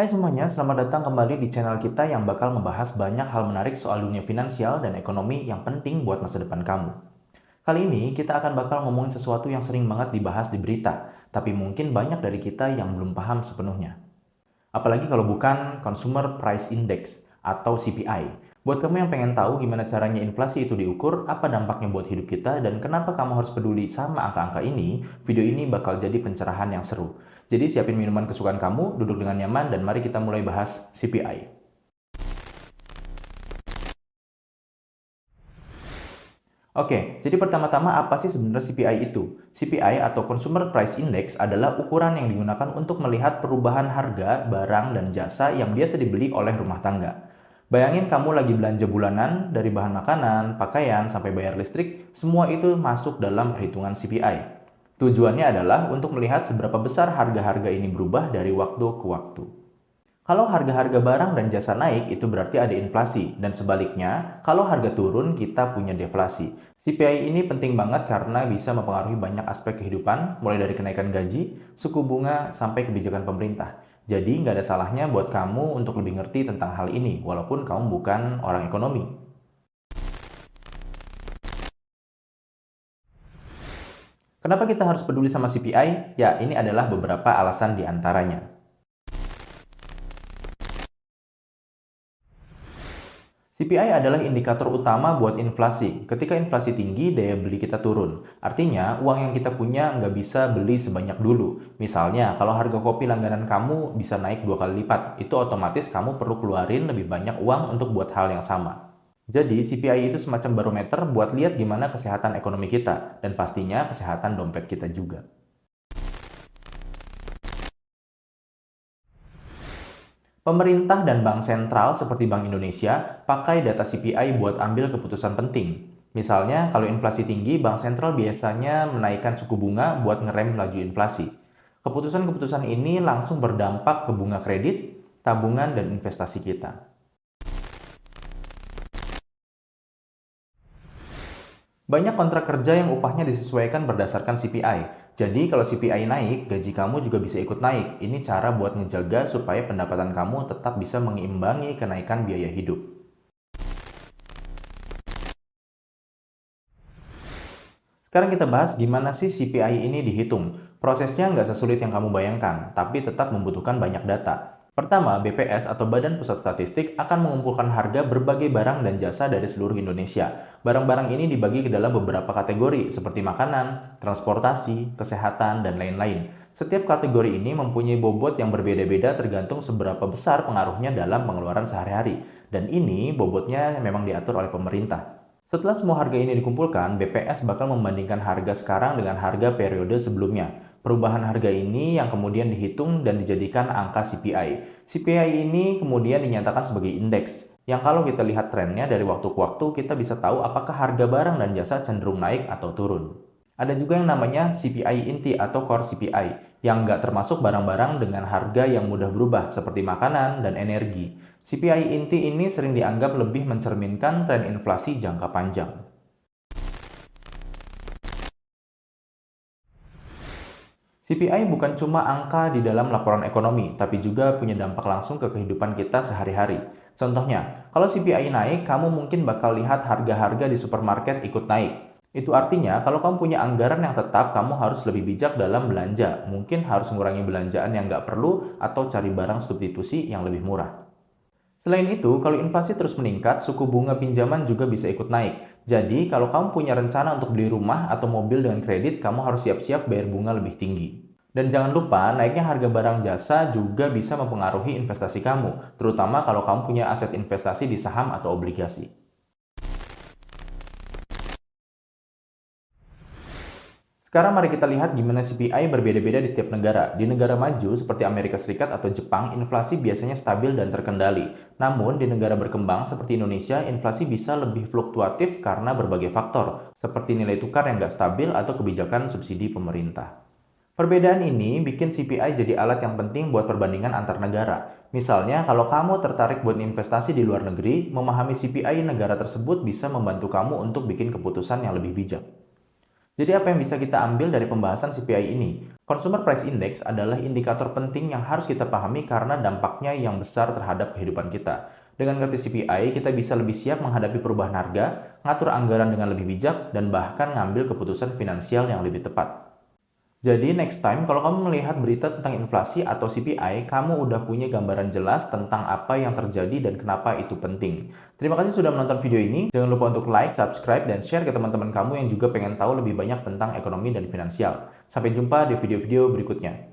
Hai semuanya, selamat datang kembali di channel kita yang bakal membahas banyak hal menarik soal dunia finansial dan ekonomi yang penting buat masa depan kamu. Kali ini kita akan bakal ngomongin sesuatu yang sering banget dibahas di berita, tapi mungkin banyak dari kita yang belum paham sepenuhnya. Apalagi kalau bukan Consumer Price Index atau CPI. Buat kamu yang pengen tahu gimana caranya inflasi itu diukur, apa dampaknya buat hidup kita, dan kenapa kamu harus peduli sama angka-angka ini, video ini bakal jadi pencerahan yang seru. Jadi siapin minuman kesukaan kamu, duduk dengan nyaman, dan mari kita mulai bahas CPI. Oke, jadi pertama-tama apa sih sebenarnya CPI itu? CPI atau Consumer Price Index adalah ukuran yang digunakan untuk melihat perubahan harga barang dan jasa yang biasa dibeli oleh rumah tangga. Bayangin kamu lagi belanja bulanan dari bahan makanan, pakaian, sampai bayar listrik, semua itu masuk dalam perhitungan CPI. Tujuannya adalah untuk melihat seberapa besar harga-harga ini berubah dari waktu ke waktu. Kalau harga-harga barang dan jasa naik, itu berarti ada inflasi. Dan sebaliknya, kalau harga turun, kita punya deflasi. CPI ini penting banget karena bisa mempengaruhi banyak aspek kehidupan, mulai dari kenaikan gaji, suku bunga, sampai kebijakan pemerintah. Jadi, nggak ada salahnya buat kamu untuk lebih ngerti tentang hal ini, walaupun kamu bukan orang ekonomi. Kenapa kita harus peduli sama CPI? Ya, ini adalah beberapa alasan di antaranya. CPI adalah indikator utama buat inflasi. Ketika inflasi tinggi, daya beli kita turun. Artinya, uang yang kita punya nggak bisa beli sebanyak dulu. Misalnya, kalau harga kopi langganan kamu bisa naik 2 kali lipat, itu otomatis kamu perlu keluarin lebih banyak uang untuk buat hal yang sama. Jadi, CPI itu semacam barometer buat lihat gimana kesehatan ekonomi kita, dan pastinya kesehatan dompet kita juga. Pemerintah dan bank sentral seperti Bank Indonesia pakai data CPI buat ambil keputusan penting. Misalnya, kalau inflasi tinggi, bank sentral biasanya menaikkan suku bunga buat ngerem laju inflasi. Keputusan-keputusan ini langsung berdampak ke bunga kredit, tabungan, dan investasi kita. Banyak kontrak kerja yang upahnya disesuaikan berdasarkan CPI. Jadi kalau CPI naik, gaji kamu juga bisa ikut naik. Ini cara buat ngejaga supaya pendapatan kamu tetap bisa mengimbangi kenaikan biaya hidup. Sekarang kita bahas gimana sih CPI ini dihitung. Prosesnya nggak sesulit yang kamu bayangkan, tapi tetap membutuhkan banyak data. Pertama, BPS atau Badan Pusat Statistik akan mengumpulkan harga berbagai barang dan jasa dari seluruh Indonesia. Barang-barang ini dibagi ke dalam beberapa kategori seperti makanan, transportasi, kesehatan, dan lain-lain. Setiap kategori ini mempunyai bobot yang berbeda-beda tergantung seberapa besar pengaruhnya dalam pengeluaran sehari-hari. Dan ini bobotnya memang diatur oleh pemerintah. Setelah semua harga ini dikumpulkan, BPS bakal membandingkan harga sekarang dengan harga periode sebelumnya. Perubahan harga ini yang kemudian dihitung dan dijadikan angka CPI. CPI ini kemudian dinyatakan sebagai indeks, yang kalau kita lihat trennya dari waktu ke waktu, kita bisa tahu apakah harga barang dan jasa cenderung naik atau turun. Ada juga yang namanya CPI inti atau core CPI, yang nggak termasuk barang-barang dengan harga yang mudah berubah seperti makanan dan energi. CPI inti ini sering dianggap lebih mencerminkan tren inflasi jangka panjang. CPI bukan cuma angka di dalam laporan ekonomi, tapi juga punya dampak langsung ke kehidupan kita sehari-hari. Contohnya, kalau CPI naik, kamu mungkin bakal lihat harga-harga di supermarket ikut naik. Itu artinya, kalau kamu punya anggaran yang tetap, kamu harus lebih bijak dalam belanja. Mungkin harus mengurangi belanjaan yang nggak perlu atau cari barang substitusi yang lebih murah. Selain itu, kalau inflasi terus meningkat, suku bunga pinjaman juga bisa ikut naik. Jadi, kalau kamu punya rencana untuk beli rumah atau mobil dengan kredit, kamu harus siap-siap bayar bunga lebih tinggi. Dan jangan lupa, naiknya harga barang jasa juga bisa mempengaruhi investasi kamu, terutama kalau kamu punya aset investasi di saham atau obligasi. Sekarang mari kita lihat gimana CPI berbeda-beda di setiap negara. Di negara maju seperti Amerika Serikat atau Jepang, inflasi biasanya stabil dan terkendali. Namun di negara berkembang seperti Indonesia, inflasi bisa lebih fluktuatif karena berbagai faktor, seperti nilai tukar yang nggak stabil atau kebijakan subsidi pemerintah. Perbedaan ini bikin CPI jadi alat yang penting buat perbandingan antar negara. Misalnya, kalau kamu tertarik buat investasi di luar negeri, memahami CPI negara tersebut bisa membantu kamu untuk bikin keputusan yang lebih bijak. Jadi apa yang bisa kita ambil dari pembahasan CPI ini? Consumer Price Index adalah indikator penting yang harus kita pahami karena dampaknya yang besar terhadap kehidupan kita. Dengan ngerti CPI, kita bisa lebih siap menghadapi perubahan harga, ngatur anggaran dengan lebih bijak, dan bahkan ngambil keputusan finansial yang lebih tepat. Jadi next time kalau kamu melihat berita tentang inflasi atau CPI, kamu udah punya gambaran jelas tentang apa yang terjadi dan kenapa itu penting. Terima kasih sudah menonton video ini. Jangan lupa untuk like, subscribe, dan share ke teman-teman kamu yang juga pengen tahu lebih banyak tentang ekonomi dan finansial. Sampai jumpa di video-video berikutnya.